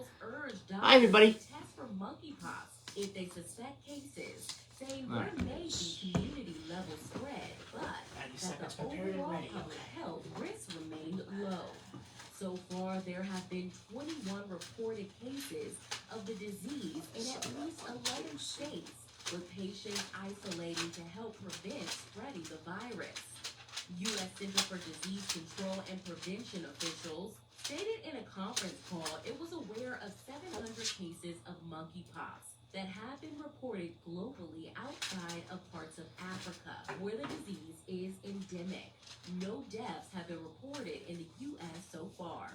officials urge Hi, everybody. doctors to test for monkeypox if they suspect cases, saying there may be community-level spread, but that the overall public health risks remained low. So far, there have been 21 reported cases of the disease in at least 11 states, with patients isolating to help prevent spreading the virus. U.S. Center for Disease Control and Prevention officials stated in a conference call it was aware of 700 cases of monkeypox that have been reported globally outside of parts of Africa, where the disease is endemic. No deaths have been reported in the U.S. so far.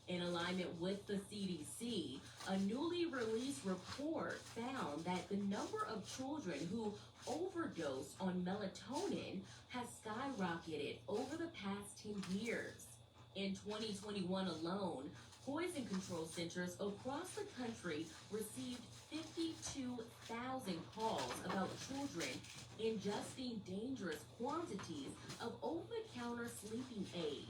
In alignment with the CDC, a newly released report found that the number of children who overdose on melatonin has skyrocketed over the past 10 years. In 2021 alone, poison control centers across the country received 52,000 calls about children ingesting dangerous quantities of over-the-counter sleeping aid.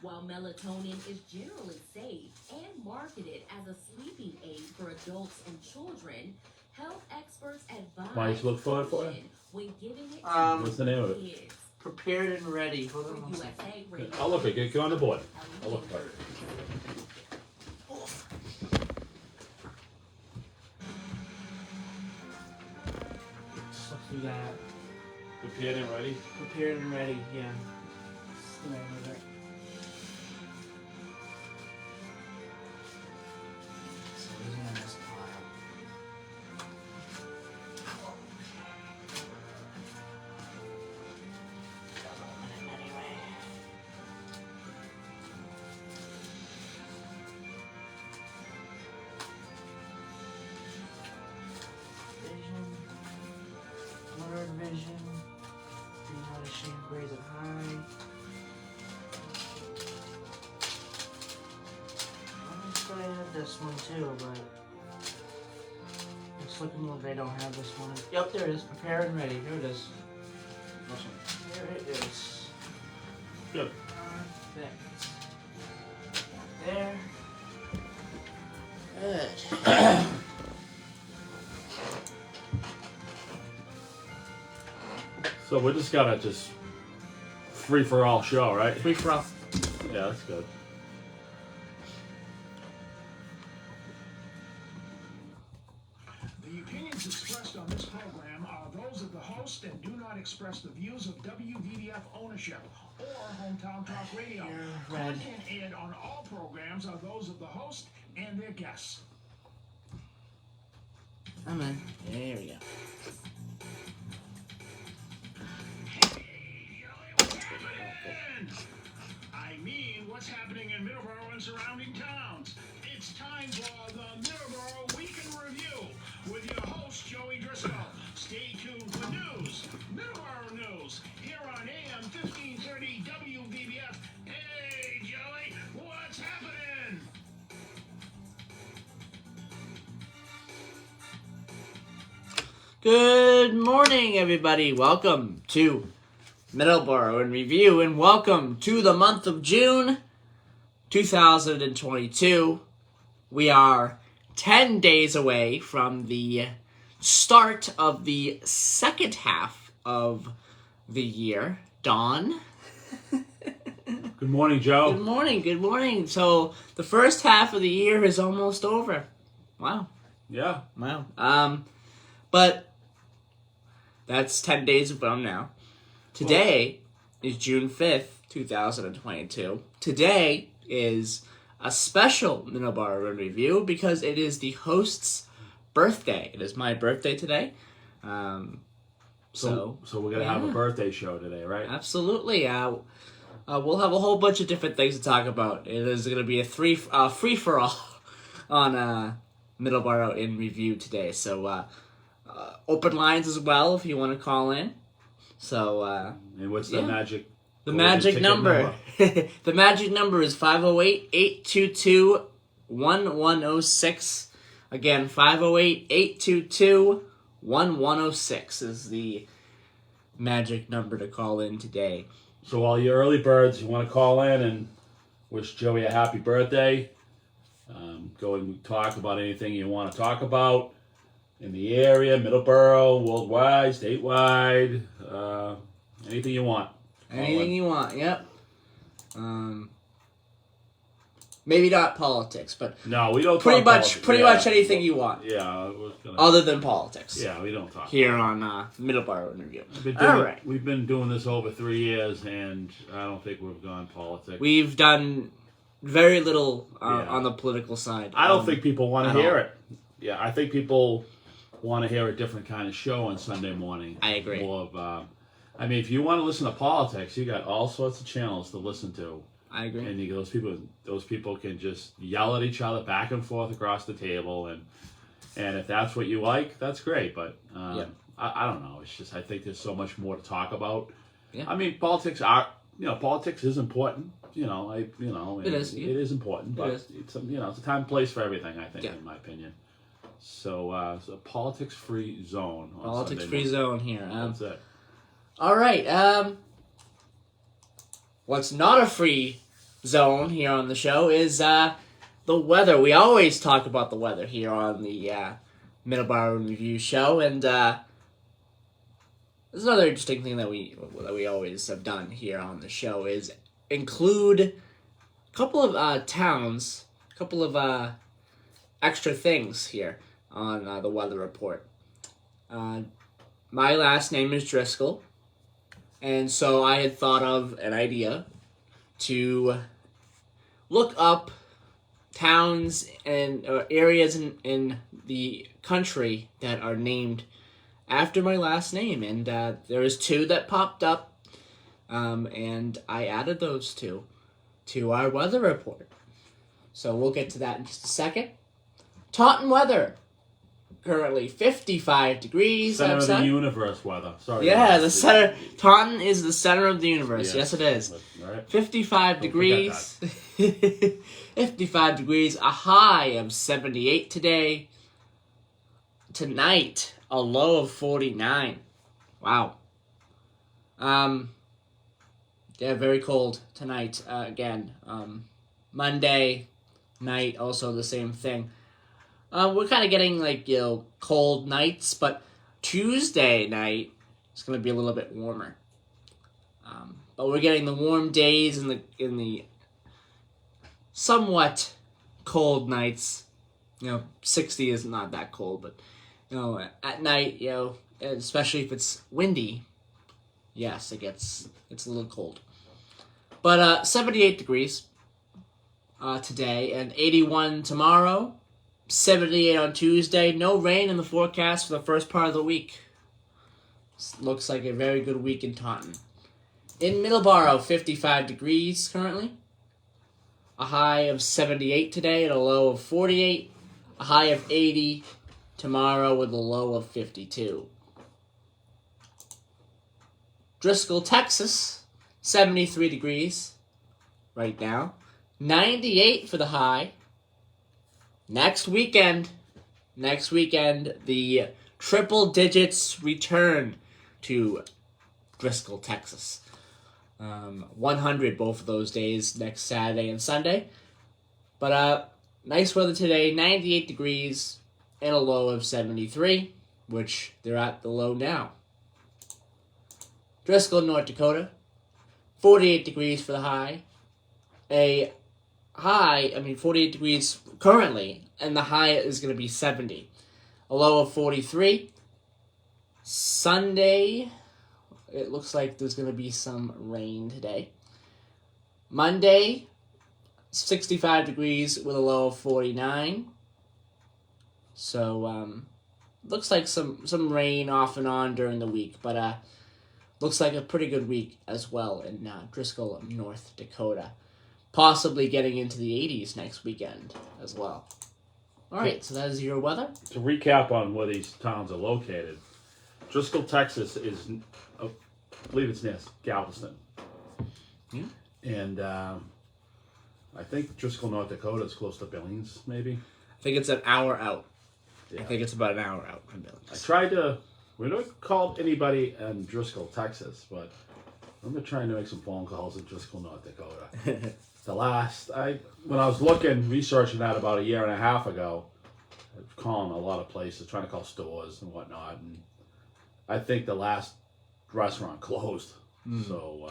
While melatonin is generally safe and marketed as a sleeping aid for adults and children, health experts advise Might look for it for you. when giving it What's the name of it? kids. Prepared and ready. Hold on one USA second. Radio. I'll look at it. Get on the board. I'll look for it. Just look through that. Prepared and ready. Prepared and ready, yeah. That's the name of it. So these are in this pile. Doesn't open it anyway. Vision. Blurred vision. Be not ashamed, raise it high. I thought I had this one too, but it's looking like they don't have this one. Yep, there it is. Prepare and ready. Here it is. There it is. Good. Perfect. There. Good. So we're just gonna free for all show, right? Free for all. Yeah, that's good. The opinions expressed on this program are those of the host and do not express the views of WVDF ownership or Hometown Talk Radio. Red. Content aired on all programs are those of the host and their guests. I'm in. There we go. I mean, what's happening in Middleboro and surrounding towns? It's time for the Middleboro Week in Review with your host, Joey Driscoll. Stay tuned for news, Middleboro news, here on AM 1530 WVBF. Hey, Joey, what's happening? Good morning, everybody. Welcome to Middleboro in Review, and welcome to the month of June 2022. We are 10 days away from the start of the second half of the year. Dawn. Good morning, Joe. Good morning, good morning. So, the first half of the year is almost over. Wow. Yeah. Wow. But that's 10 days from now. Today is June 5th, 2022. Today is a special Middleboro in Review because it is the host's birthday. It is my birthday today. So we're gonna have a birthday show today, right? Absolutely. We'll have a whole bunch of different things to talk about. It is going to be a free-for-all on Middleboro in Review today. So open lines as well if you want to call in. So And what's the magic? The magic number. The magic number is 508-822-1106. Again, 508-822-1106 is the magic number to call in today. So all you early birds, you want to call in and wish Joey a happy birthday. Go and talk about anything you want to talk about in the area, Middleboro, worldwide, statewide, anything you want. Anything you want, yep. Maybe not politics, but No, we don't pretty talk much politics. pretty Yeah. much anything you want. Yeah, we're gonna, Other than politics. yeah, we don't talk. Here on Middleboro Interview. All right. We've been doing this over 3 years, and I don't think we've gone politics. We've done very little Yeah. on the political side. I don't think people want at to hear all. it. Yeah, I think people want to hear a different kind of show on Sunday morning. I agree. More of, I mean, if you want to listen to politics, you got all sorts of channels to listen to. I agree. And those people can just yell at each other back and forth across the table, and if that's what you like, that's great. But I don't know. It's just I think there's so much more to talk about. Yeah. I mean, politics is important. It is. It is important, but is. it's it's a time and place for everything. I think, Yeah. in my opinion. So, it's a politics-free zone. On Politics-free Sunday zone here. That's it. All right. What's not a free zone here on the show is the weather. We always talk about the weather here on the Middleboro Review show, and there's another interesting thing that we always have done here on the show is include a couple of towns, a couple of extra things here on the weather report. My last name is Driscoll. And so I had thought of an idea to look up towns and areas in the country that are named after my last name. And there was 2 that popped up, and I added those 2 to our weather report. So we'll get to that in just a second. Taunton weather. Currently 55 degrees Center outside. of the universe weather. Sorry. Yeah, the center. Taunton is the center of the universe. Yes, it is. All right. 55 degrees. 55 degrees. A high of 78 today. Tonight, a low of 49. Wow. Yeah, very cold tonight. Again, Monday night, also the same thing. We're kind of getting cold nights, but Tuesday night is going to be a little bit warmer. But we're getting the warm days in the somewhat cold nights. 60 is not that cold, but at night, especially if it's windy, yes, it's a little cold. But 78 degrees today and 81 tomorrow. 78 on Tuesday. No rain in the forecast for the first part of the week. Looks like a very good week in Taunton. In Middleboro, 55 degrees currently. A high of 78 today and a low of 48. A high of 80 tomorrow with a low of 52. Driscoll, Texas, 73 degrees right now. 98 for the high. Next weekend, the triple digits return to Driscoll, Texas. 100 both of those days, next Saturday and Sunday. But nice weather today, 98 degrees and a low of 73, which they're at the low now. Driscoll, North Dakota, 48 degrees for the high. 48 degrees currently, and the high is going to be 70. A low of 43. Sunday, it looks like there's going to be some rain today. Monday, 65 degrees with a low of 49. So, looks like some rain off and on during the week, but looks like a pretty good week as well in Driscoll, North Dakota. Possibly getting into the 80s next weekend as well. All right, so that is your weather. To recap on where these towns are located, Driscoll, Texas is, I believe it's near Galveston. Yeah. And I think Driscoll, North Dakota is close to Billings, maybe. I think it's an hour out. Yeah. I think it's about an hour out from Billings. I tried to, we don't call anybody in Driscoll, Texas, but I'm trying to make some phone calls in Driscoll, North Dakota. when I was researching that about a year and a half ago, I was calling a lot of places, trying to call stores and whatnot, and I think the last restaurant closed. So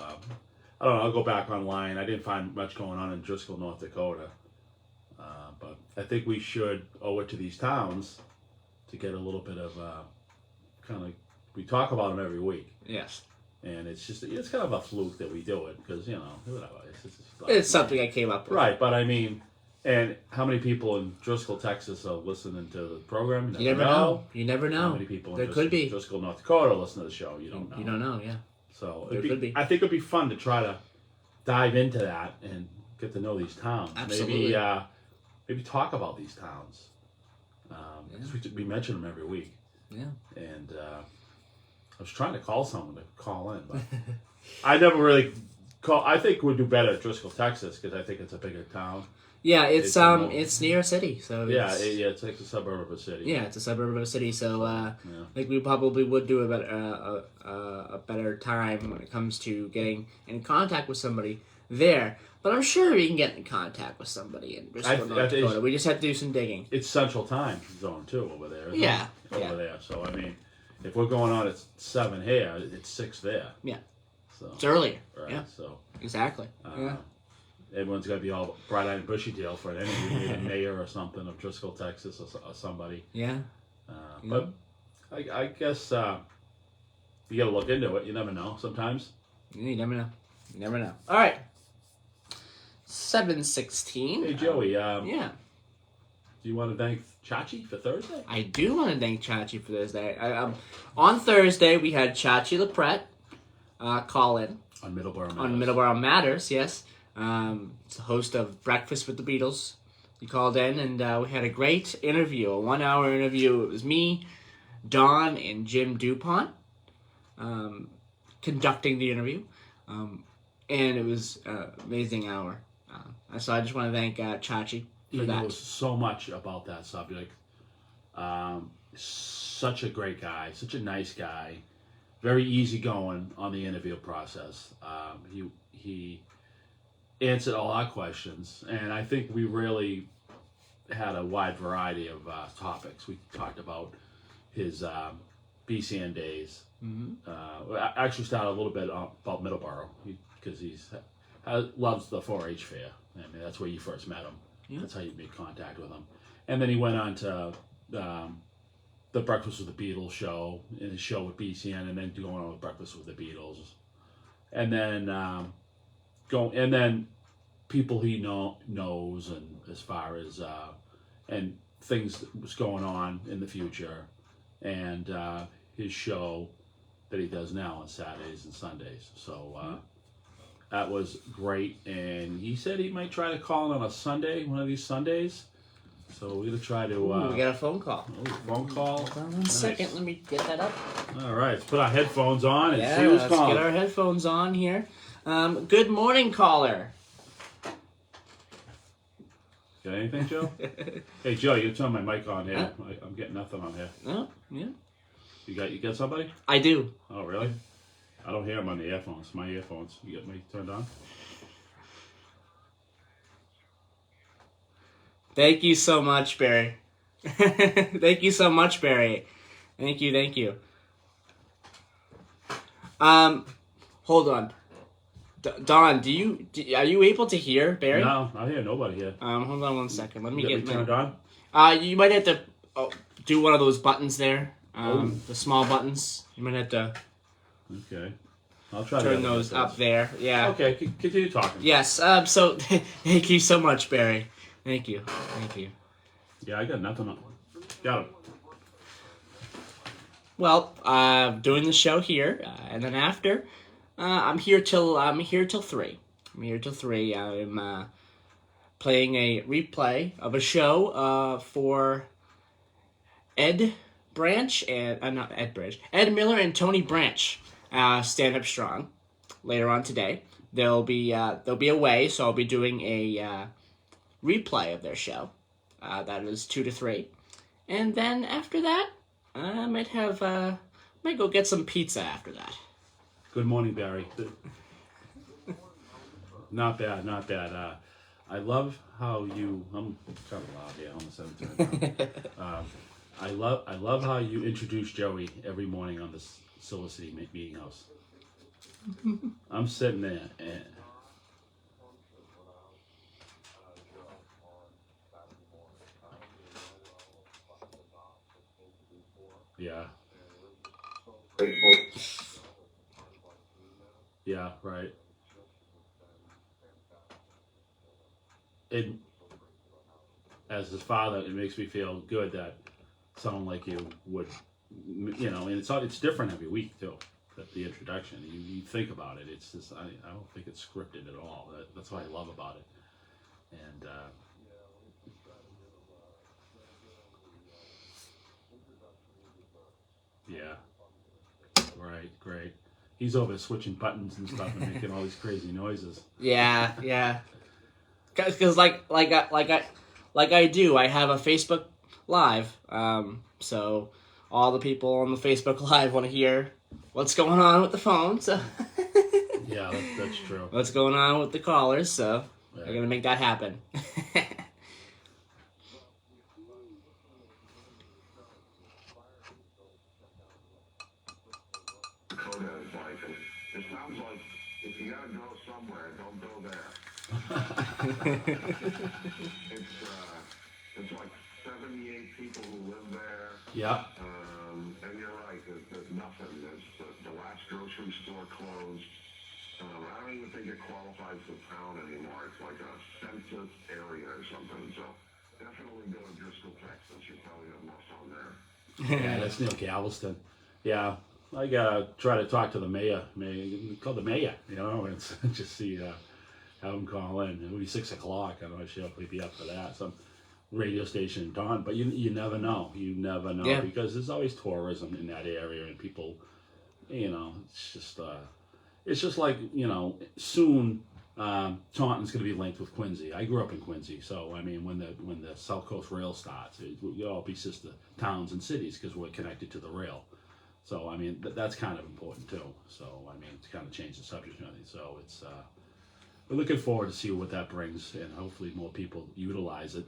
I don't know. I'll go back online. I didn't find much going on in Driscoll, North Dakota, but I think we should owe it to these towns to get a little bit of we talk about them every week. Yes. And it's kind of a fluke that we do it because, whatever. It's something I came up with. Right, but I mean, and how many people in Driscoll, Texas are listening to the program? You never know. You never know. How many people there in could be. Driscoll, North Dakota listen to the show? You don't know. You don't know, yeah. So there could be. I think it would be fun to try to dive into that and get to know these towns. Absolutely. Maybe talk about these towns. Because we mention them every week. Yeah. And I was trying to call someone to call in, but I never really call. I think we'd do better at Driscoll, Texas, because I think it's a bigger town. Yeah, it's near a city, so it's like a suburb of a city. Yeah, it's a suburb of a city, so I think we probably would do a better time when it comes to getting in contact with somebody there. But I'm sure we can get in contact with somebody in Driscoll, North Dakota. We just have to do some digging. It's Central Time Zone too over there. Yeah, over there. So I mean, if we're going on at 7 here, it's 6 there. Yeah. So it's earlier. Right, yeah. So exactly. Everyone's got to be all bright-eyed and bushy-tailed for an interview, maybe a mayor or something of Driscoll, Texas, or somebody. Yeah. But I guess you got to look into it. You never know. Sometimes. You never know. You never know. All right. 7:16. Hey Joey. Yeah. Do you want to thank Chachi for Thursday? I do want to thank Chachi for Thursday. On Thursday we had Chachi LaPret call in on Middleboro Matters. On Middleboro Matters, yes. It's the host of Breakfast with the Beatles. He called in and we had a great interview, a 1-hour interview. It was me, Don, and Jim DuPont conducting the interview. And it was an amazing hour. So I just want to thank Chachi for that. He knows so much about that subject. Such a great guy, such a nice guy, very easygoing on the interview process. He answered all our questions, and I think we really had a wide variety of topics. We talked about his BCN days. Mm-hmm. Actually started a little bit about Middleboro because he loves the 4-H fair. I mean, that's where you first met him. Yeah. That's how you made contact with him. And then he went on to the Breakfast with the Beatles show, and his show with BCN, and then going on with Breakfast with the Beatles. And then people he knows, and as far as and things that was going on in the future, and his show that he does now on Saturdays and Sundays. So that was great, and he said he might try to call in on a Sunday, one of these Sundays. So we're gonna try to. We got a phone call. Phone call. Hold on one second. Let me get that up. All right, let's put our headphones on and see who's calling. Let's get our headphones on here. Good morning, caller. Got anything, Joe? Hey, Joe, you turn my mic on here. I'm getting nothing on here. Oh, yeah. You got somebody? I do. Oh, really? I don't hear them on the earphones. My earphones. You got me turned on? Thank you so much, Barry. Thank you so much, Barry. Thank you. Hold on. Don, are you able to hear Barry? No, I hear nobody here. Hold on one second. Let me get turned on. You might have to do one of those buttons there. The small buttons. You might have to. Okay. I'll try turn those up there. Yeah. Okay, continue talking. Yes. So thank you so much, Barry. Thank you. Yeah, I got nothing on. Got it. Well, doing the show here, and then after, I'm here till 3. I'm here till 3. I'm playing a replay of a show for Ed Miller and Tony Branch, Stand Up Strong. Later on today, they'll be away, so I'll be doing a replay of their show. That is 2 to 3, and then after that, I might go get some pizza after that. Good morning, Barry. Not bad, not bad. I love how you. I'm kind of loud here. Almost 7:30 now. I love how you introduce Joey every morning on this Silver City meeting house. I'm sitting there and. Yeah. Yeah, right. It, as his father, it makes me feel good that someone like you would, and it's different every week too. The introduction, you think about it. It's just I don't think it's scripted at all. That's what I love about it. And yeah, right, great. He's over switching buttons and stuff and making all these crazy noises. Yeah, yeah. Because like I do, I have a Facebook Live. So all the people on the Facebook Live want to hear what's going on with the phone. So Yeah, that's true. what's going on with the callers? So Yeah. I'm gonna make that happen. Dakota is like, it sounds like if you gotta go somewhere, don't go there. It's like 78 people who live there. Yeah. And you're right, there's nothing. There's the last grocery store closed. I don't even think it qualifies as a town anymore. It's like a census area or something. So definitely go to Driscoll, Texas. You probably have more fun there. Yeah, that's Neil Galveston. Yeah, I gotta try to talk to the mayor. Call the mayor, and just see have him call in. It'll be 6 o'clock. I don't know if she'll be up for that. Some radio station in Dawn, but you never know. You never know because there's always tourism in that area and people. It's just like soon. Taunton's going to be linked with Quincy. I grew up in Quincy, so I mean, when the South Coast Rail starts, we'll all be sister towns and cities because we're connected to the rail. So I mean, that's kind of important too. So I mean, to kind of change the subject and everything. So it's we're looking forward to see what that brings, and hopefully more people utilize it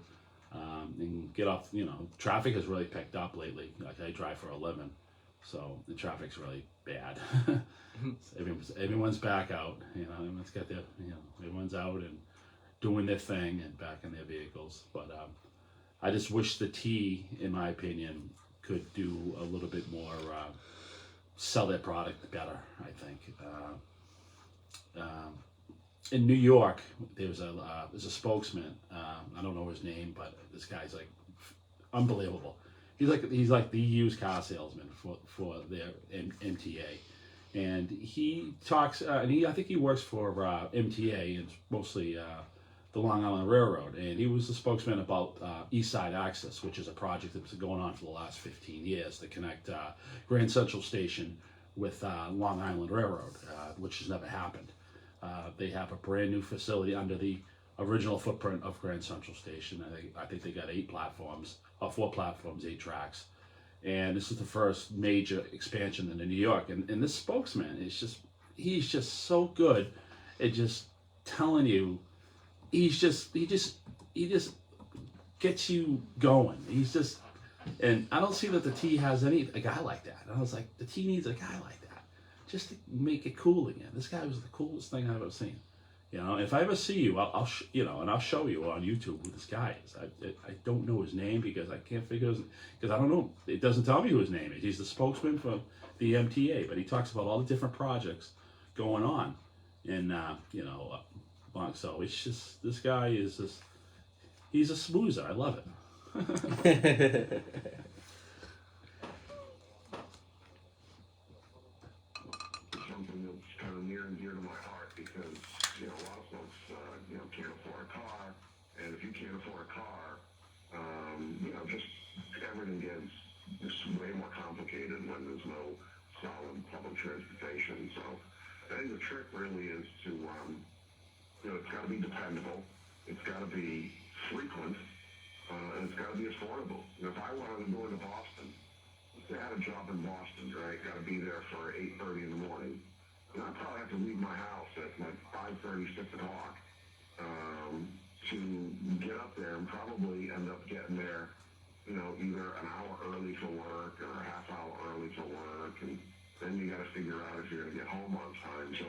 and get off. Traffic has really picked up lately. Like I drive for a living, so the traffic's really bad. Everyone's back out. Everyone's got their. Everyone's out and doing their thing and back in their vehicles. But I just wish the T, in my opinion, could do a little bit more, sell their product better. I think. In New York, there's a spokesman. I don't know his name, but this guy's like unbelievable. He's like the used car salesman for their MTA. And he talks, and I think he works for MTA, and mostly the Long Island Railroad. And he was the spokesman about East Side Access, which is a project that's been going on for the last 15 years to connect Grand Central Station with Long Island Railroad, which has never happened. They have a brand new facility under the original footprint of Grand Central Station. I think they got 4 platforms, 8 tracks. And this is the first major expansion into New York. And this spokesman he's just so good at just telling you, he just gets you going. And I don't see that the T has a guy like that. And I was like, the T needs a guy like that, just to make it cool again. This guy was the coolest thing I've ever seen. If I ever see you, I'll show you on YouTube who this guy is. I don't know his name because I can't figure because I don't know. It doesn't tell me who his name is. He's the spokesman for the MTA, but he talks about all the different projects going on, and so it's just this guy is he's a smoozer. I love it. Something that's kind of near and dear to my heart because a lot of folks can't afford a car, and if you can't afford a car, just everything gets just way more complicated when there's no solid public transportation. So I think the trick really is to it's got to be dependable, it's got to be frequent, and it's got to be affordable. If I wanted to go into Boston, if I had a job in Boston, right, got to be there for 8:30 in the morning. I probably have to leave my house at like 5:30, 6 o'clock to get up there and probably end up getting there, either an hour early for work or a half hour early for work, and then you got to figure out if you're going to get home on time. So,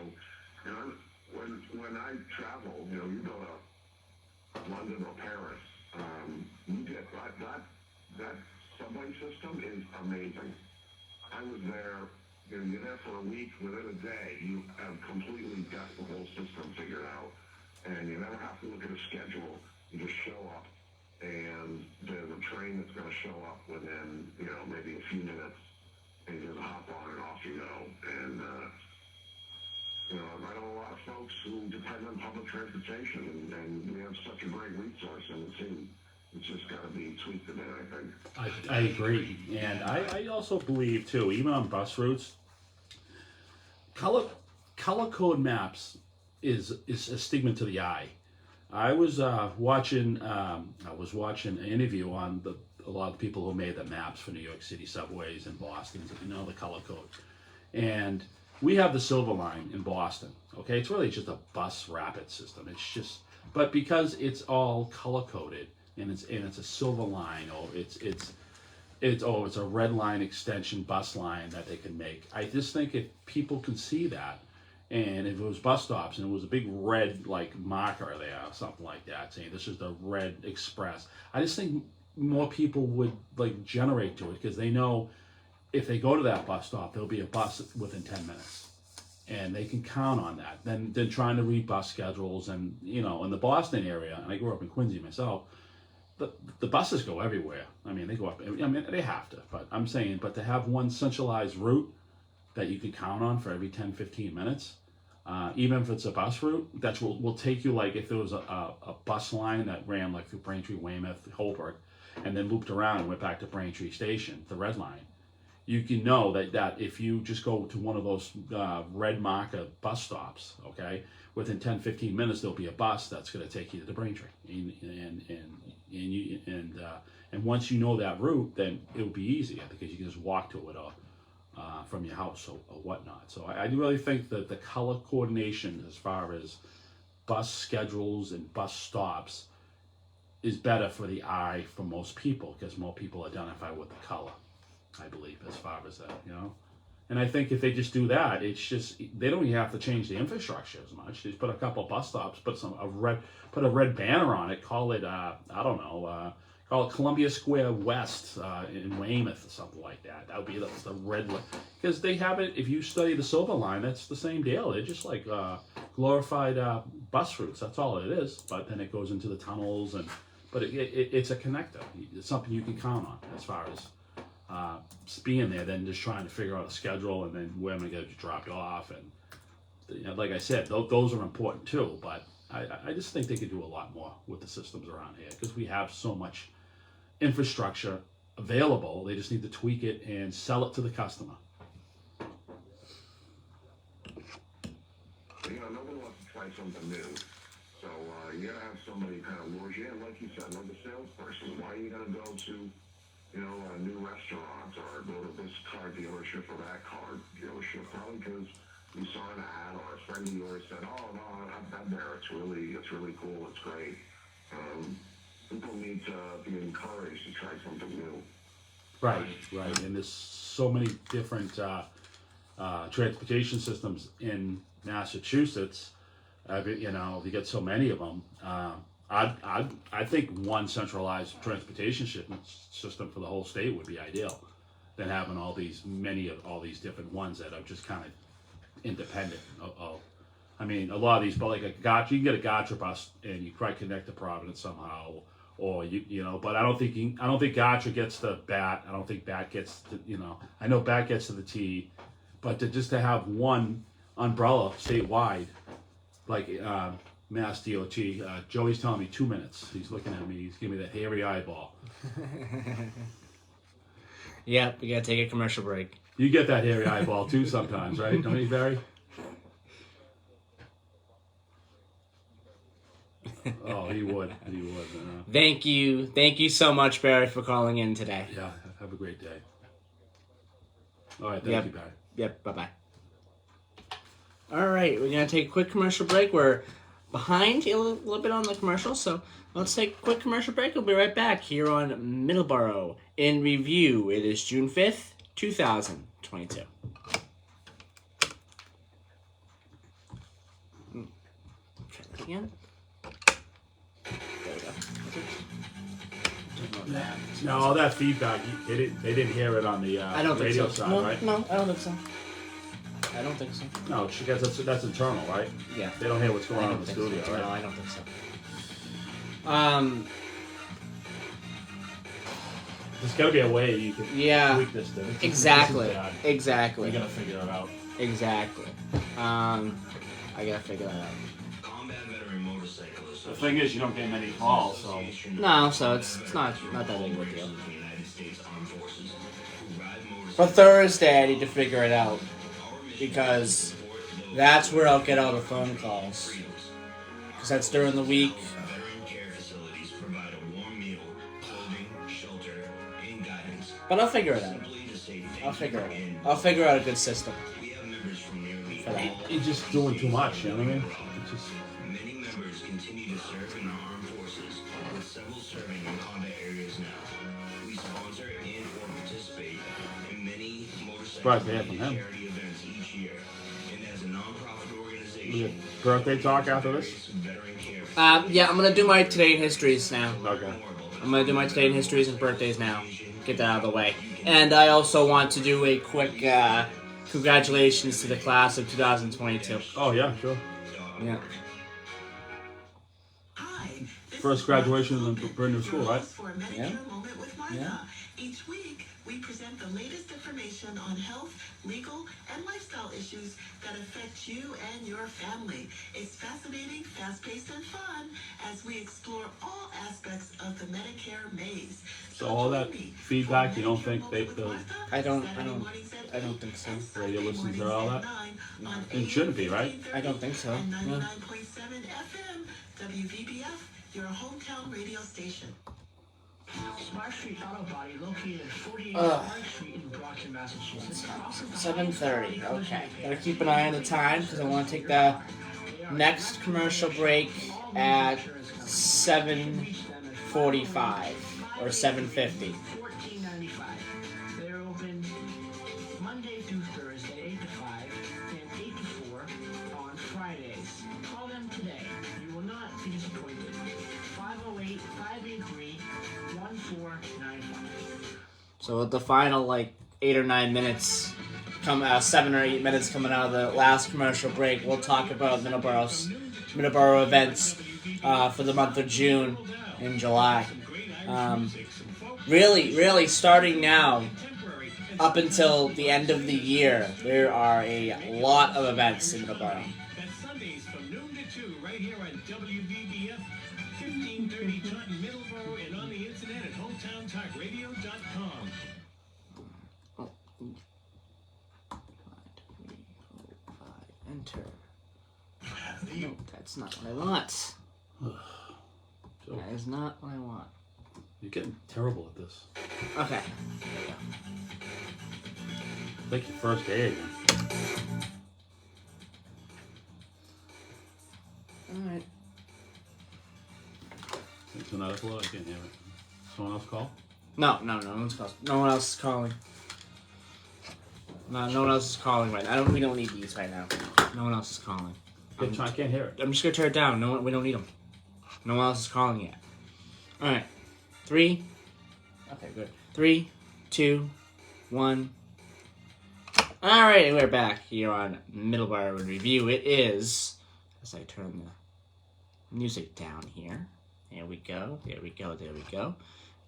when I travel, you go to London or Paris, you get that subway system is amazing. I was there. You're there for a week. Within a day, you have completely got the whole system figured out, and you never have to look at a schedule. You just show up, and there's a train that's going to show up within, maybe a few minutes, and you just hop on and off you go. And I know a lot of folks who depend on public transportation, and we have such a great resource in the city. It's just got to be tweaked a bit, I think. I agree, and I also believe too, even on bus routes, color code maps is a stigma to the eye. I was watching an interview on a lot of people who made the maps for New York City subways and Boston, the color code, and we have the Silver Line in Boston. Okay, it's really just a bus rapid system. It's just, but because it's all color coded. And it's a silver line, or it's a red line extension bus line that they can make. I just think if people can see that, and if it was bus stops and it was a big red marker there or something like that saying this is the Red Express, I just think more people would generate to it, because they know if they go to that bus stop there'll be a bus within 10 minutes, and they can count on that. Then trying to read bus schedules, and in the Boston area, and I grew up in Quincy myself. The buses go everywhere. I mean, they go up. I mean, they have to. But I'm saying, to have one centralized route that you can count on for every 10, 15 minutes, even if it's a bus route, that's what will take you, if there was a bus line that ran through Braintree, Weymouth, Holbrook, and then looped around and went back to Braintree Station, the red line. You can know that if you just go to one of those red marker bus stops, okay, within 10, 15 minutes, there'll be a bus that's going to take you to the Braintree. And once you know that route, then it'll be easier, because you can just walk to it from your house or whatnot. So I really think that the color coordination as far as bus schedules and bus stops is better for the eye for most people, because more people identify with the color, I believe, as far as that, And I think if they just do that, it's just, they don't even have to change the infrastructure as much. Just put a couple of bus stops, put a red banner on it, call it call it Columbia Square West in Weymouth or something like that. That would be the red line, because they have it. If you study the Silver Line, that's the same deal. They're just like glorified bus routes. That's all it is. But then it goes into the tunnels, but it's a connector. It's something you can count on as far as being there, than just trying to figure out a schedule and then where am I going to get dropped off. And like I said, those are important too, but I just think they could do a lot more with the systems around here, because we have so much infrastructure available. They just need to tweak it and sell it to the customer. Nobody wants to try something new. So you gotta have somebody kind of lures you in, like you said, like a salesperson. Why are you gonna go to new restaurants or go to this car dealership or that car dealership? Probably because you saw an ad or a friend of yours said, "Oh no, I've been there. It's really cool. It's great." People need to be encouraged to try something new. Right. And there's so many different transportation systems in Massachusetts. You get so many of them. I think one centralized transportation system for the whole state would be ideal, than having many of all these different ones that are just kind of independent of. I mean, a lot of these, but like you can get a Gatra bus and you try to connect to Providence somehow, or but I don't think Gatra gets to BAT. I don't think BAT gets to, I know BAT gets to the T, but just to have one umbrella statewide, like Mass DOT. Joey's telling me 2 minutes. He's looking at me. He's giving me that hairy eyeball. Yeah, we gotta take a commercial break. You get that hairy eyeball too sometimes, right? Don't you, Barry? Oh, he would. Thank you so much, Barry, for calling in today. Yeah, have a great day. All right, thank you, Barry. Yep, bye-bye. All right, we're gonna take a quick commercial break. We're behind a little bit on the commercial, so let's take a quick commercial break. We'll be right back here on Middleboro in Review. It is June 5th, 2022. Try that again. There we go. No, all that feedback, they didn't hear it on the I don't think radio so. side, No, right? no, I don't think so. I don't think so. No, because that's internal, right? Yeah. They don't hear what's going I on don't in the think studio, so. right? No, I don't think so. There's got to be a way you can tweak this thing. Exactly. This is bad. Exactly. We gotta figure it out. Exactly. I gotta figure that out. The thing is, you don't get many calls, so No, so it's not that big of a deal. For Thursday, I need to figure it out because that's where I'll get all the phone calls. Because that's during the week. But I'll figure it out. I'll figure out a good system for that. you're just doing too much. You know what I mean? It's just Many members continue to serve in the armed forces, with several serving in combat areas now. We sponsor and or participate in many Surprised motorcycle to hear from him. charity events each year. And as a nonprofit we organization, got birthday talk after this. veteran care Yeah, I'm gonna do my today in histories now. Okay. I'm gonna do my today in histories and birthdays now. Get that out of the way. And I also want to do a quick congratulations to the class of 2022. Oh yeah, sure. Yeah. Hi, this First is graduation in Martha the brand new school, right? For a Medicare Yeah. Moment with Martha. Yeah. Each week, we present the latest information on health, legal, and lifestyle issues that affect you and your family. It's fascinating, fast-paced, and fun as we explore all aspects of the Medicare maze. So all that join me feedback, for you don't Medicare think Moment with they'll- Martha, I don't Saturday mornings at I don't 8 think so. and Sunday Radio listens to mornings all at that? 9 on It shouldn't be, right? 1830 I don't think so. and No. 99.7 FM, WVBF, your hometown radio station. Smart Street Auto Body, located at 48 Ugh. Smart Street in Brockton, Massachusetts. 7:30. Okay. Gotta keep an eye on the time because I want to take the next commercial break at 7:45 or 7:50. $14.95. They're open Monday through Thursday, 8 to 5, and 8 to 4 on Fridays. Call them today. You will not be disappointed. 508-583-1495. So with the final 8 or 9 minutes, 7 or 8 minutes coming out of the last commercial break, we'll talk about Middleboro events for the month of June and July. Really starting now up until the end of the year, there are a lot of events in Middleboro. That's Sundays from noon to 2 right here on WVBF 1530 Taunton, Middleboro, and on the internet at hometowntalkradio.com. Enter. No, that's not what I want. So That is not what I want. you're getting terrible at this. Okay. Like your first day again. Alright. It's another flow. I can't hear it. Someone else call? No one else is calling. No one else is calling right now. We don't need these right now. No one else is calling. I can't hear it. I'm just gonna turn it down. We don't need them. No one else is calling yet. Alright. 3. Okay, good. 3, 2, 1. Alright, we're back here on Middleboro in Review. It is, as I turn the music down here. There we go.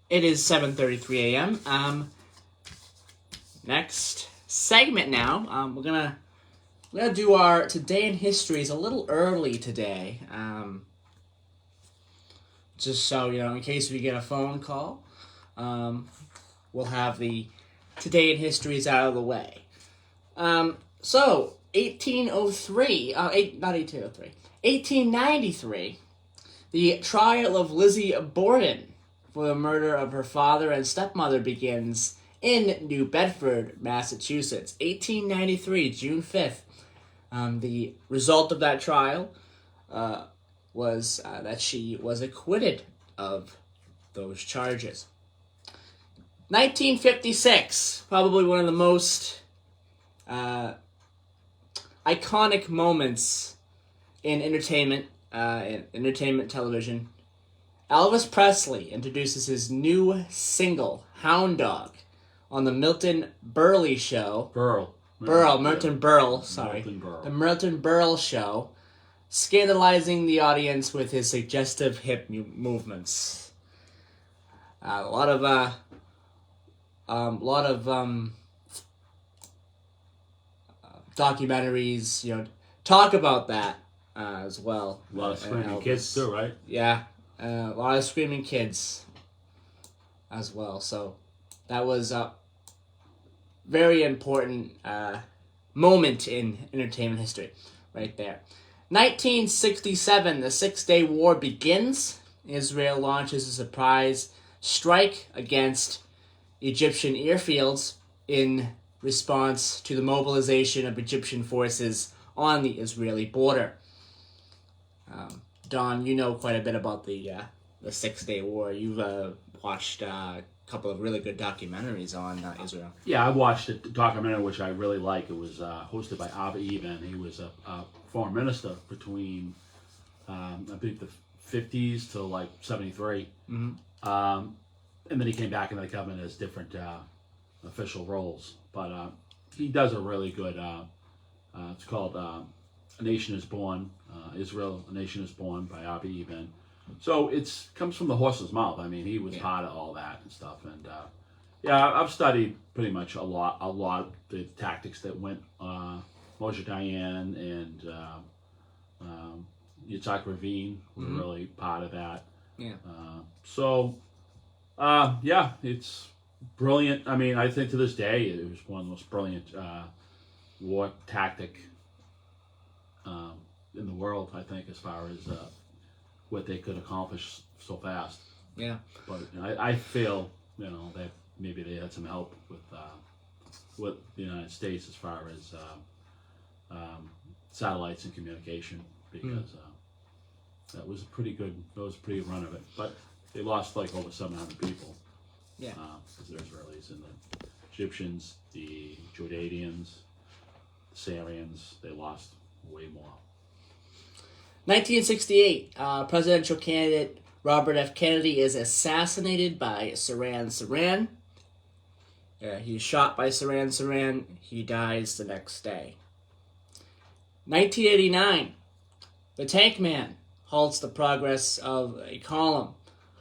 It is 7:33 a.m. Next segment now. We're gonna do our Today in History. Is a little early today. Just so, in case we get a phone call, we'll have the Today in Histories out of the way. So, 1893, the trial of Lizzie Borden for the murder of her father and stepmother begins in New Bedford, Massachusetts. 1893, June 5th. The result of that trial was that she was acquitted of those charges. 1956, probably one of the most iconic moments in entertainment television. Elvis Presley introduces his new single, Hound Dog, on the Milton Berle show. Milton Berle, sorry. The Milton Berle show, scandalizing the audience with his suggestive hip movements. A lot of documentaries, talk about that as well. A lot of screaming kids too, right? Yeah, a lot of screaming kids as well. So that was a very important moment in entertainment history, right there. 1967, the Six-Day War begins. Israel launches a surprise strike against Egyptian airfields in response to the mobilization of Egyptian forces on the Israeli border. Don, you know quite a bit about the Six-Day War. You've watched a couple of really good documentaries on Israel. Yeah, I watched a documentary which I really like. It was hosted by Avi Eban. He was a foreign minister between, I think, the 50s to like 73. Mm-hmm. And then he came back into the government as different official roles. But he does a really good, it's called A Nation is Born, Israel, A Nation is Born by Avi Eban. So it comes from the horse's mouth. I mean, he was part of all that and stuff. And I've studied pretty much a lot of the tactics that went Moshe Dayan and Yitzhak Rabin were really part of that. Yeah. It's brilliant. I mean, I think to this day it was one of the most brilliant war tactic in the world, I think, as far as what they could accomplish so fast. Yeah. But I feel, that maybe they had some help with the United States as far as satellites and communication, because that was a pretty good run of it. But they lost like over 700 people. Yeah. Because the Israelis and the Egyptians, the Jordanians, the Syrians, they lost way more. 1968, presidential candidate Robert F. Kennedy is assassinated by Saran Saran. He's shot by Saran Saran. He dies the next day. 1989, the Tank Man halts the progress of a column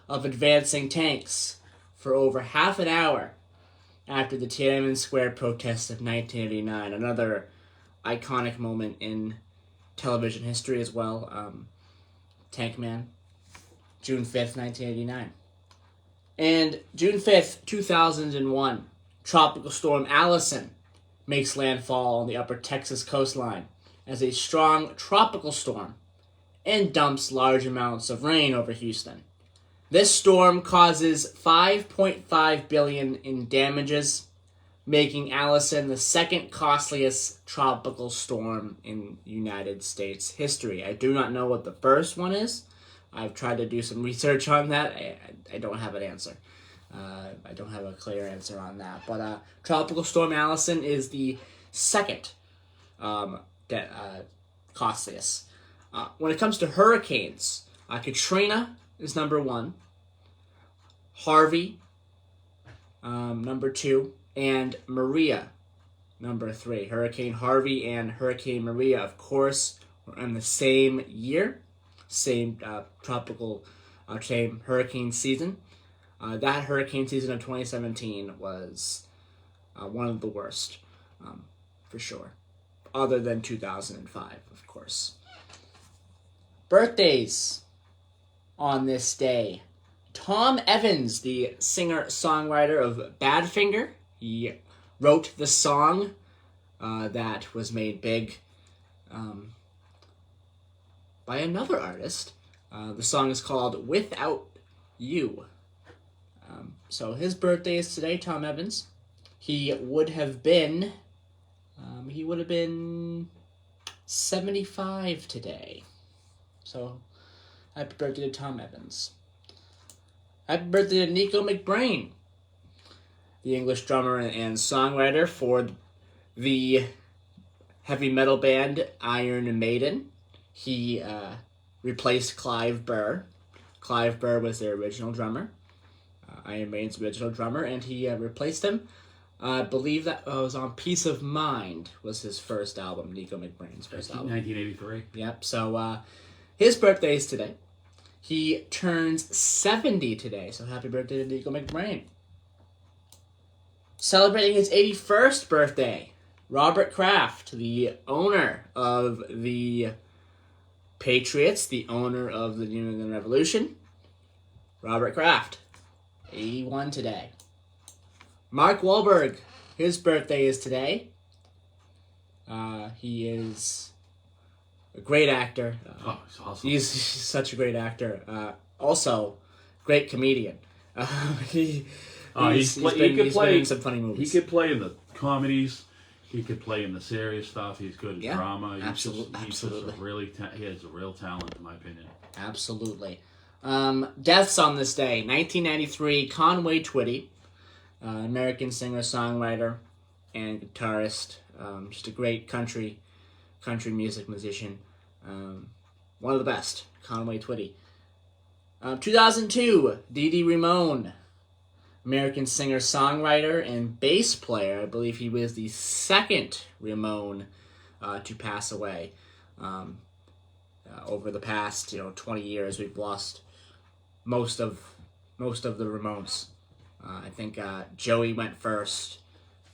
of advancing tanks for over half an hour after the Tiananmen Square protests of 1989. Another iconic moment in television history as well. Tank Man, June 5th, 1989. And June 5th, 2001, Tropical Storm Allison makes landfall on the upper Texas coastline as a strong tropical storm and dumps large amounts of rain over Houston. This storm causes $5.5 billion in damages, making Allison the second costliest tropical storm in United States history. I do not know what the first one is. I've tried to do some research on that. I don't have an answer. I don't have a clear answer on that. But Tropical Storm Allison is the second costliest. When it comes to hurricanes, Katrina is number one. Harvey, number two. And Maria, number three. Hurricane Harvey and Hurricane Maria, of course, were in the same year, same same hurricane season. That hurricane season of 2017 was one of the worst, for sure, other than 2005, of course. Birthdays on this day. Tom Evans, the singer-songwriter of Badfinger. He wrote the song that was made big by another artist. The song is called Without You. So his birthday is today, Tom Evans. He would have been 75 today. So, happy birthday to Tom Evans. Happy birthday to Nico McBrain, the English drummer and songwriter for the heavy metal band Iron Maiden. He replaced Clive Burr. Clive Burr was their original drummer, Iron Maiden's original drummer, and he replaced him. I believe that was on Peace of Mind was his first album, Nico McBrain's first album. 1983. Yep, so his birthday is today. He turns 70 today, so happy birthday to Nico McBrain. Celebrating his 81st birthday, Robert Kraft, the owner of the Patriots, the owner of the New England Revolution. Robert Kraft, 81 today. Mark Wahlberg, his birthday is today. He is a great actor. He's awesome. He's such a great actor. Also, great comedian. He's been in some funny movies. He could play in the comedies. He could play in the serious stuff. He's good at drama. He's absolutely. Just he has a real talent, in my opinion. Absolutely. Deaths on this day. 1993, Conway Twitty, American singer-songwriter and guitarist. Just a great country music musician. One of the best, Conway Twitty. 2002, Dee Dee Ramone, American singer-songwriter and bass player. I believe he was the second Ramone to pass away. Over the past 20 years, we've lost most of the Ramones. I think Joey went first,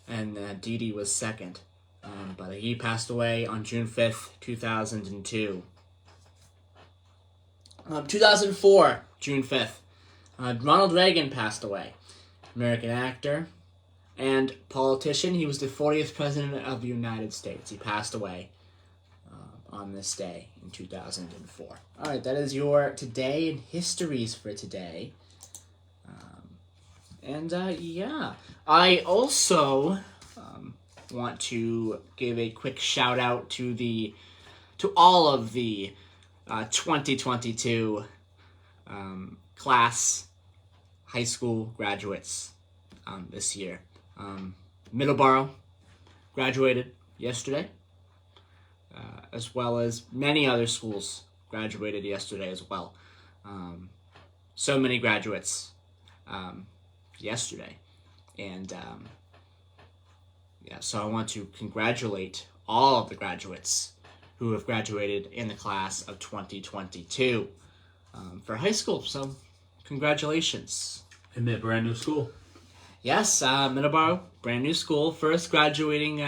and Dee Dee was second. But he passed away on June 5th, 2002. 2004, June 5th, Ronald Reagan passed away. American actor and politician. He was the 40th president of the United States. He passed away on this day in 2004. All right, that is your today and histories for today. I also want to give a quick shout out to all of the 2022 class high school graduates this year. Middleboro graduated yesterday, as well as many other schools graduated yesterday as well. So many graduates yesterday. And so I want to congratulate all of the graduates who have graduated in the class of 2022 for high school. So congratulations. In their brand new school. Yes, Middleboro, brand new school, first graduating,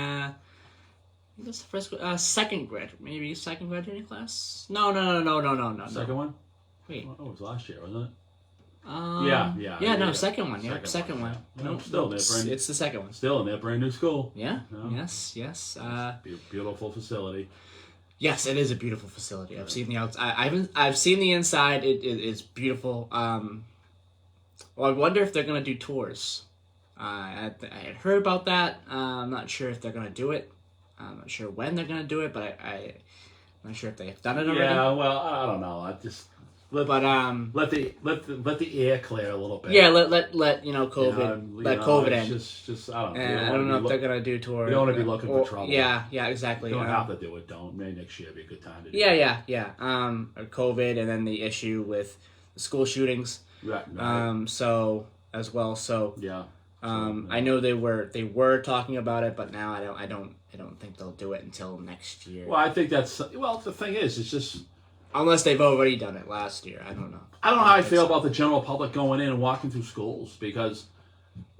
second graduating class? No. Second one? Wait. Oh, it was last year, wasn't it? Second one. Yeah, second one. No, still it's the second one. Still in their brand new school. Yeah. No. Yes. Beautiful facility. Yes, it is a beautiful facility. I've seen the outside. I've seen the inside. It's beautiful. Well, I wonder if they're gonna do tours. I had heard about that. I'm not sure if they're gonna do it. I'm not sure when they're gonna do it, but I'm not sure if they've done it already. Yeah, well, I don't know. I just let the air clear a little bit. Yeah, let COVID COVID in. Just I don't know. I don't know if they're gonna do tours. You don't want to be looking for trouble. Yeah, exactly. You don't have to do it. Don't. Maybe next year would be a good time to do it. Yeah. COVID and then the issue with the school shootings. Right. So as well. So yeah. I know they were talking about it, but now I don't think they'll do it until next year. Well, I think the thing is, it's just unless they've already done it last year. I don't know. I don't know how I feel about the general public going in and walking through schools, because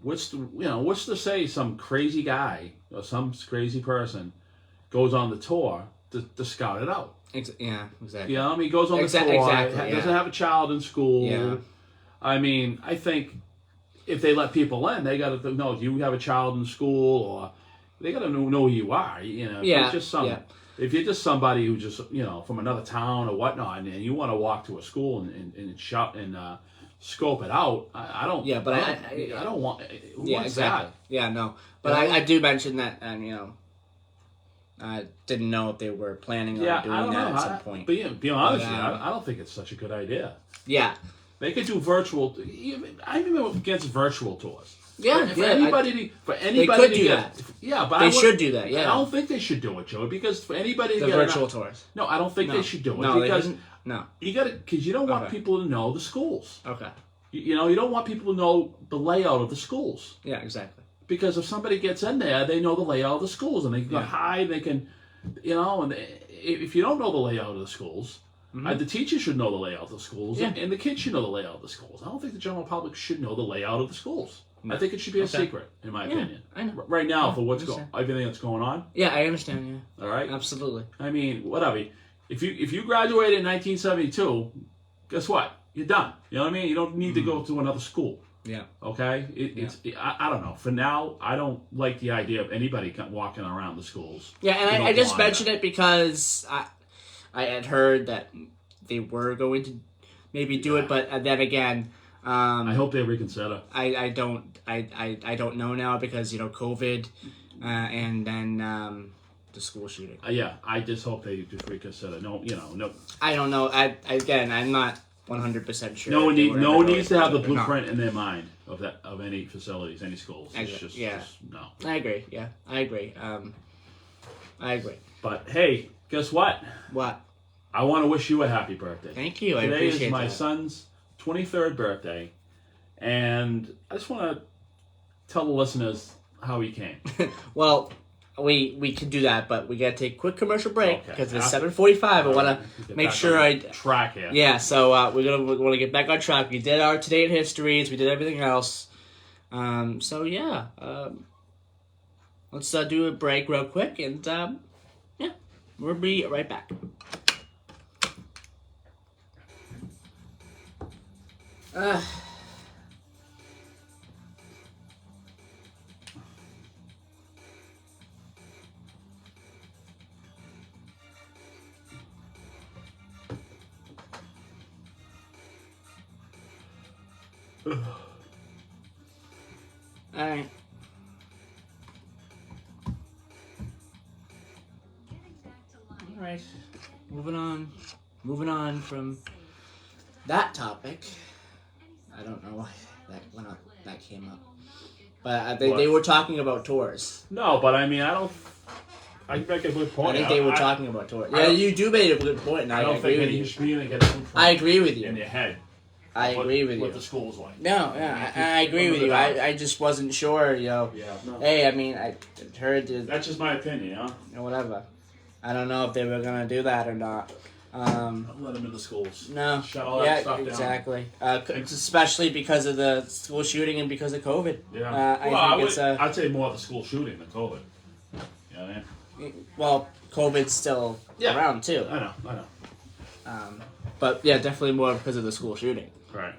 what's to say some crazy guy or some crazy person goes on the tour to scout it out. Yeah, exactly. You know, I mean, he goes on the tour, doesn't have a child in school. Yeah. I mean, I think if they let people in, they got to know, do you have a child in school, or they got to know who you are. You know, yeah. If you're just somebody who just from another town or whatnot, and you want to walk to a school and shop and scope it out, I don't. Yeah, but I don't want. Yeah, exactly. That? Yeah, no, but I do mention that, and I didn't know if they were planning on I doing don't that know. at some point. But yeah, be honest with you, But, I don't think it's such a good idea. Yeah. They could do virtual. I'm even against virtual tours. Yeah, For anybody they could do that. Yeah, but They should do that, yeah. I don't think they should do it, Joey, because for anybody to The get virtual tours. No, I don't think No. they should do it No, because no. you got to because you don't want Okay. people to know the schools. Okay. You know, you don't want people to know the layout of the schools. Yeah, exactly. Because if somebody gets in there, they know the layout of the schools, and they can hide. They can, and if you don't know the layout of the schools, the teachers should know the layout of the schools, and the kids should know the layout of the schools. I don't think the general public should know the layout of the schools. No. I think it should be a secret, in my opinion. I know. Right now, for understand. everything that's going on. Yeah, I understand. Yeah. All right. Absolutely. I mean, whatever. If you graduated in 1972, guess what? You're done. You know what I mean? You don't need to go to another school. Yeah. Okay? I don't know. For now, I don't like the idea of anybody walking around the schools. Yeah, and I just mentioned it because I had heard that they were going to maybe do it, but then again, I hope they reconsider. I don't know now because COVID, and then the school shooting. Yeah, I just hope they just reconsider. No. I don't know. I'm not 100% sure. No one needs to have the No. blueprint in their mind of any facilities, any schools. It's just no. I agree. Yeah, I agree. I agree. But hey, guess what? What? I want to wish you a happy birthday. Thank you. I Today appreciate is my that. son's 23rd birthday, and I just want to tell the listeners how he came. Well, we can do that, but we got to take a quick commercial break Okay. because it's 7:45. I want to make sure track here. Yeah, so we're want to get back on track. We did our today in histories. We did everything else. So yeah, let's do a break real quick, and yeah, we'll be right back. All right. All right. Moving on from that topic. I don't know why that came up, but they were talking about tours. No, but I mean, I make a good point. I think they were talking about tours. Yeah, you do make a good point, and I don't agree think with any you. history gets I agree with in you. your head. I agree with What you. the school's like. No, yeah, I agree with you. I just wasn't sure, Yeah. No. Hey, I mean, I heard that, That's just my opinion, whatever. I don't know if they were gonna do that or not. Don't let them into schools. No. Shut all that stuff down. Exactly. Especially because of the school shooting and because of COVID. Yeah. I'd say more of the school shooting than COVID. You know what I mean? Well, COVID's still around too. I know. But yeah, definitely more because of the school shooting. Right.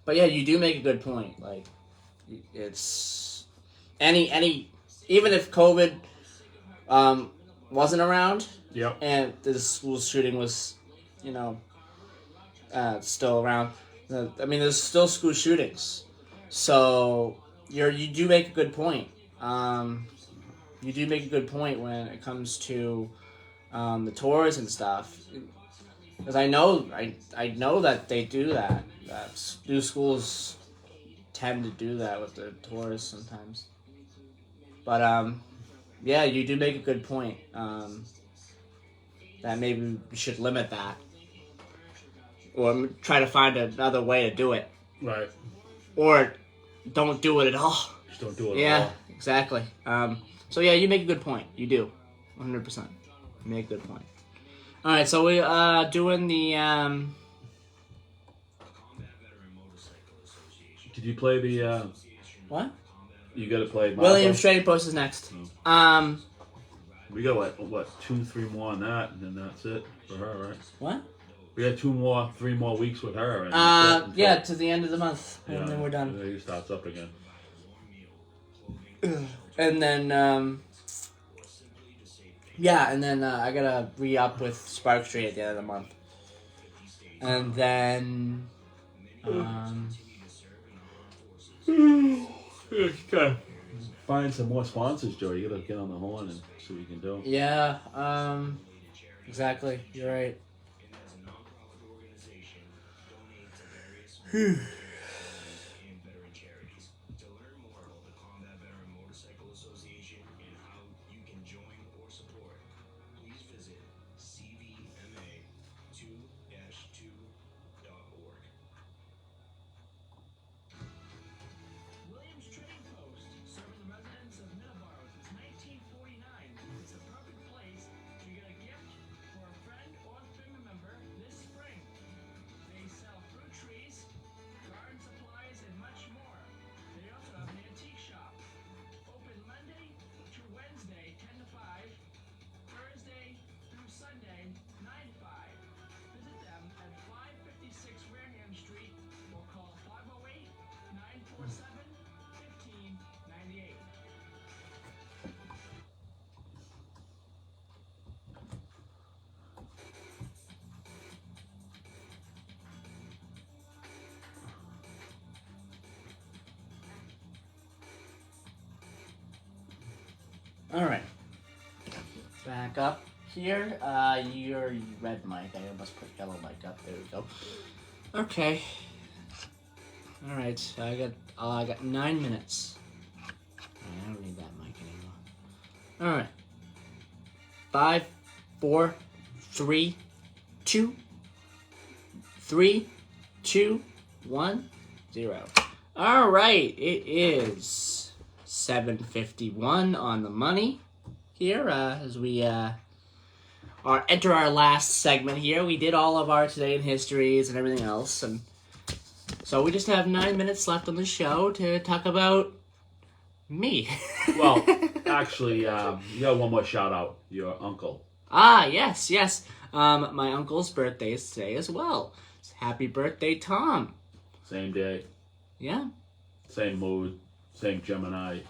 But yeah, you do make a good point. Like, it's any even if COVID wasn't around, Yep. and the school shooting was, still around. I mean, there's still school shootings, so you do make a good point. You do make a good point when it comes to the tours and stuff, because I know that they do that. New schools tend to do that with the tours sometimes, but yeah, you do make a good point. That maybe we should limit that, or try to find another way to do it, Right. or don't do it at all. Just don't do it at Yeah, all. exactly. So yeah, you make a good point. You do, 100%. You make a good point. All right, so we doing the Did you play the? what? You got to play. Williams Trading Post is next. We got what 2-3 more on that, and then that's it for her, right? What? We got 3 more weeks with her. And Yeah, to the end of the month, Yeah, and then we're done. And then he starts up again. And then yeah, and then I gotta re-up with Spark Street at the end of the month. And then Okay. find some more sponsors, Joe. You gotta get on the horn and see what you can do. Yeah, exactly. You're right. Williams Trading Post, serving the residents of Middleboro since 1949. It's the perfect place to get a gift for a friend or family member this spring. They sell fruit trees, garden supplies, and much more. They also have an antique shop. Open Monday to Wednesday, 10 to 5, Thursday through Sunday, 9 to 5. Visit them at 556 Wareham Street or call 508-947-1598. All right. Back up here. Your red mic. I almost put yellow mic up. There we go. Okay. All right. I got 9 minutes. I don't need that mic anymore. All right. 5, 4, 3, 2, 3, 2, 1, 0. All right. It is 7:51 on the money here as we enter our last segment here. We did all of our Today in Histories and everything else, and so we just have 9 minutes left on the show to talk about me. Well, actually, you got one more shout out. Your uncle. Yes. My uncle's birthday is today as well. Happy birthday, Tom. Same day, Yeah. same mood, same Gemini,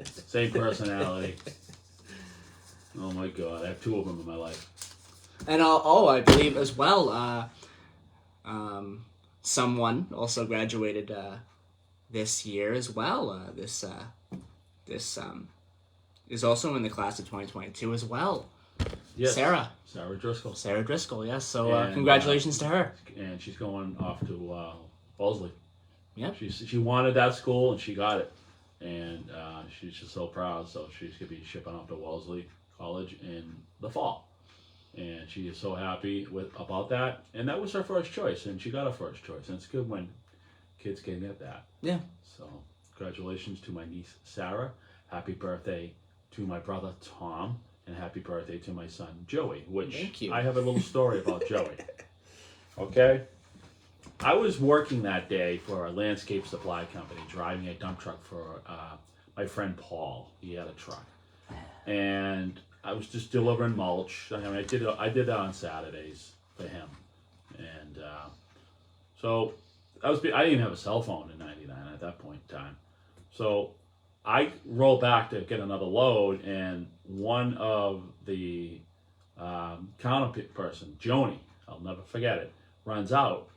same personality. Oh my God, I have 2 of them in my life. And I believe as well, someone also graduated this year as well. This is also in the class of 2022 as well. Yes. Sarah Driscoll. Sarah Driscoll, yes. So And, congratulations to her. And she's going off to Wellesley. Yeah. She wanted that school and she got it, and she's just so proud. So she's gonna be shipping off to Wellesley College in the fall, and she is so happy about that. And that was her first choice, and she got her first choice. And it's good when kids can get that. Yeah. So congratulations to my niece Sarah. Happy birthday to my brother Tom, and happy birthday to my son Joey. Which Thank you. I have a little story about Joey. Okay. I was working that day for a landscape supply company, driving a dump truck for my friend Paul. He had a truck, and I was just delivering mulch. I mean, I did that on Saturdays for him, and so I didn't even have a cell phone in '99 at that point in time. So I roll back to get another load, and one of the counter person, Joni, I'll never forget it, runs out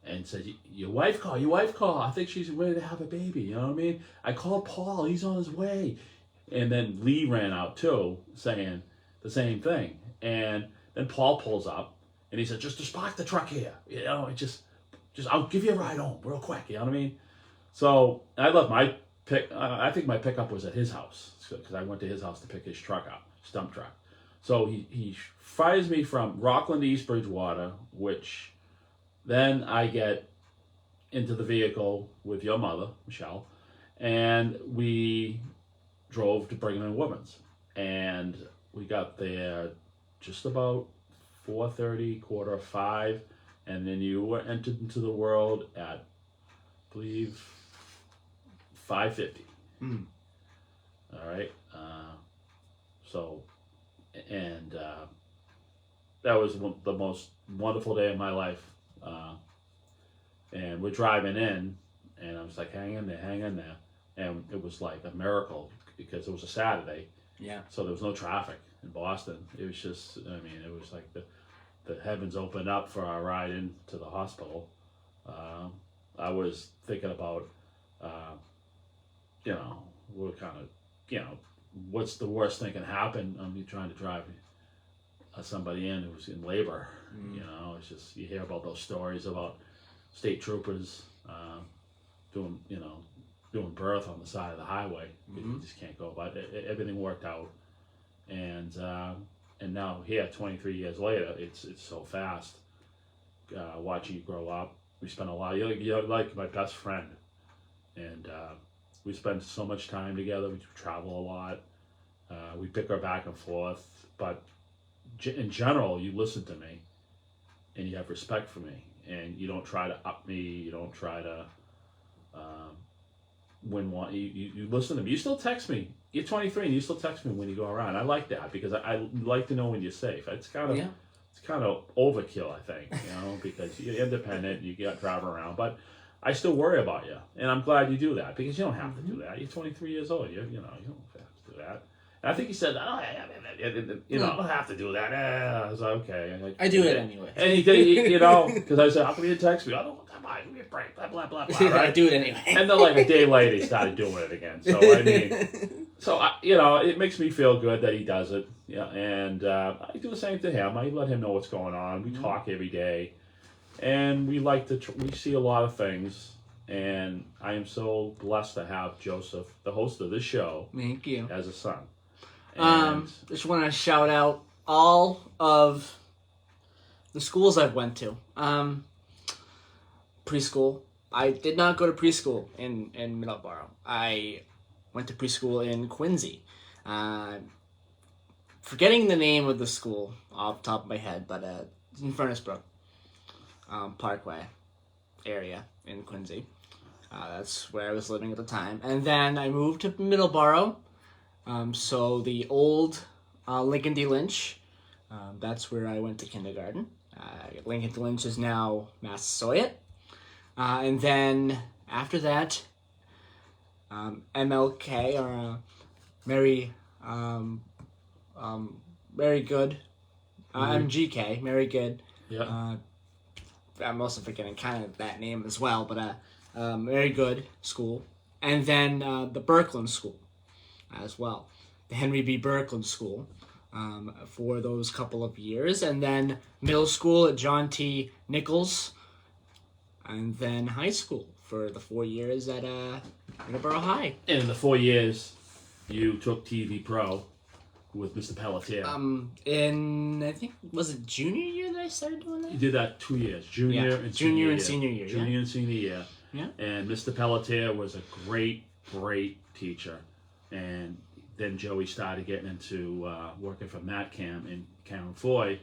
and said, your wife called. I think she's ready to have a baby. You know what I mean? I called Paul. He's on his way. And then Lee ran out too, saying the same thing. And then Paul pulls up and he said, just park the truck here. You know, just I'll give you a ride home real quick. You know what I mean? So I left my I think my pickup was at his house because I went to his house to pick his truck up, stump truck. So he fires me from Rockland to East Bridgewater, which then I get into the vehicle with your mother, Michelle, and we drove to Brigham and Women's. And we got there just about 4:30, 4:45, and then you were entered into the world at, I believe, 5:50. All right. That was the most wonderful day of my life. And we're driving in, and I was like, hang in there. And it was like a miracle because it was a Saturday. Yeah. So there was no traffic in Boston. It was just, I mean, it was like the heavens opened up for our ride into the hospital. I was thinking about, we're kind of, what's the worst thing can happen? You're trying to drive somebody in who's in labor. It's just, you hear about those stories about state troopers doing birth on the side of the highway. You just can't go. But everything worked out, and now here, 23 years later, it's so fast. Watching you grow up, we spent a lot. You're like my best friend, and we spend so much time together. We travel a lot. We bicker back and forth, but in general, you listen to me, and you have respect for me, and you don't try to up me. You don't try to win one. You listen to me. You still text me. You're 23, and you still text me when you go around. I like that because I like to know when you're safe. It's kind of overkill, I think, because you're independent. You got driving around, but I still worry about you, and I'm glad you do that because you don't have to do that. You're 23 years old. You don't have to do that. And I think he said, I don't have to do that. I was like, okay. I do it anyway. And he did, because I said, how come you didn't text me? Oh, come on, give me a break, blah, blah, blah, blah. Right? I do it anyway. And then like a day later, he started doing it again. So, it makes me feel good that he does it. Yeah, and I do the same to him. I let him know what's going on. We talk every day. And we like to, we see a lot of things. And I am so blessed to have Joseph, the host of this show, thank you, as a son. Just want to shout out all of the schools I've went to. Preschool. I did not go to preschool in Middleboro. I went to preschool in Quincy. Forgetting the name of the school off the top of my head, but it's in Furnace Brook Parkway area in Quincy. That's where I was living at the time. And then I moved to Middleboro. So the old Lincoln D. Lynch, that's where I went to kindergarten. Lincoln D. Lynch is now Massasoit. And then after that, MLK, or Mary Good, MGK, Mary Good. Yeah. I'm also forgetting kind of that name as well, but Mary Good School. And then the Birkeland School as well. The Henry B. Birkeland School for those couple of years. And then middle school at John T. Nichols. And then high school for the 4 years at Middleboro High. And in the 4 years, you took TV Pro with Mr. Pelletier. In, I think, was it junior year that I started doing that? You did that 2 years, junior and senior year. Junior and senior year. Yeah. And Mr. Pelletier was a great, great teacher. And then Joey started getting into working for Matt Cam, and Karen Foy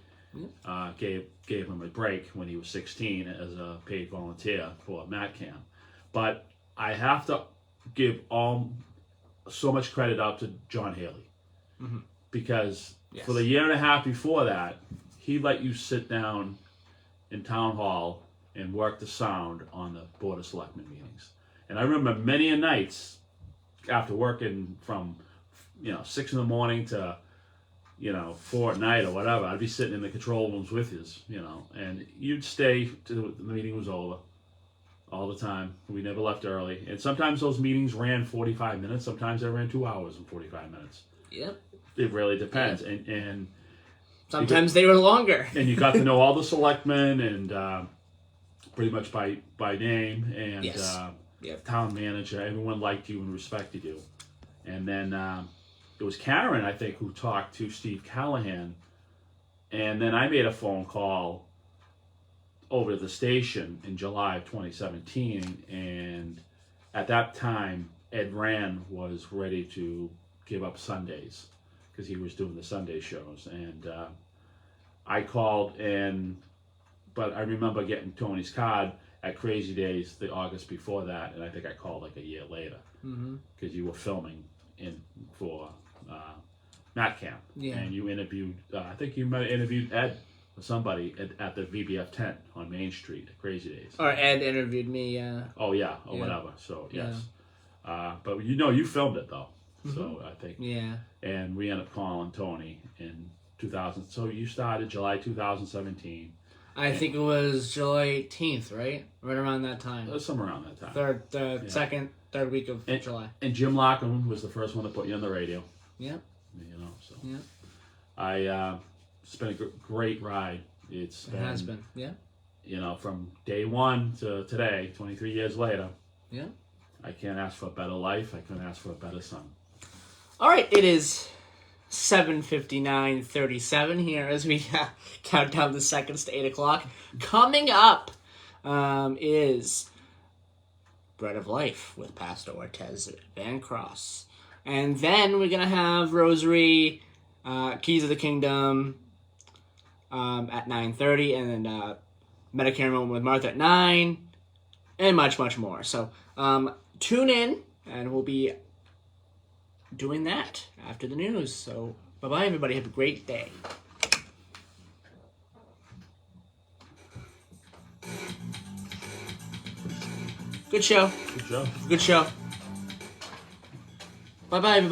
gave him a break when he was 16 as a paid volunteer for Matt Cam. But I have to give so much credit out to John Haley. Because for the year and a half before that, he let you sit down in town hall and work the sound on the Board of Selectmen meetings. And I remember many a nights after working from 6 in the morning to 4 at night or whatever, I'd be sitting in the control rooms with you, and you'd stay till the meeting was over all the time. We never left early. And sometimes those meetings ran 45 minutes. Sometimes they ran 2 hours and 45 minutes. Yep. It really depends. And sometimes they were longer. And you got to know all the selectmen and pretty much by name. And town manager. Everyone liked you and respected you. And then it was Karen, I think, who talked to Steve Callahan. And then I made a phone call over to the station in July of 2017. And at that time, Ed Rand was ready to give up Sundays because he was doing the Sunday shows. And I called, but I remember getting Tony's card at Crazy Days the August before that. And I think I called like a year later because you were filming for Matt Camp. Yeah. And you interviewed, I think you might have interviewed Ed or somebody at the VBF tent on Main Street at Crazy Days. Or Ed interviewed me. Whatever. So, yes. But you filmed it though. So I think. Yeah. And we ended up calling Tony in 2000. So you started July 2017. I think it was July 18th, right? Right around that time. Somewhere around that time. Third week of July. And Jim Lockham was the first one to put you on the radio. Yep. So. Yep. It's been a great ride. It has been. Yeah. From day one to today, 23 years later. Yeah. I can't ask for a better life. I couldn't ask for a better son. All right, it is 7:59:37 here as we count down the seconds to 8 o'clock. Coming up is Bread of Life with Pastor Ortez Van Cross. And then we're going to have Rosary, Keys of the Kingdom at 9:30, and then Medicare Moment with Martha at 9, and much, much more. So tune in, and we'll be doing that after the news. So bye-bye, everybody. Have a great day. Good show. Good job. Good show. Bye-bye, everybody.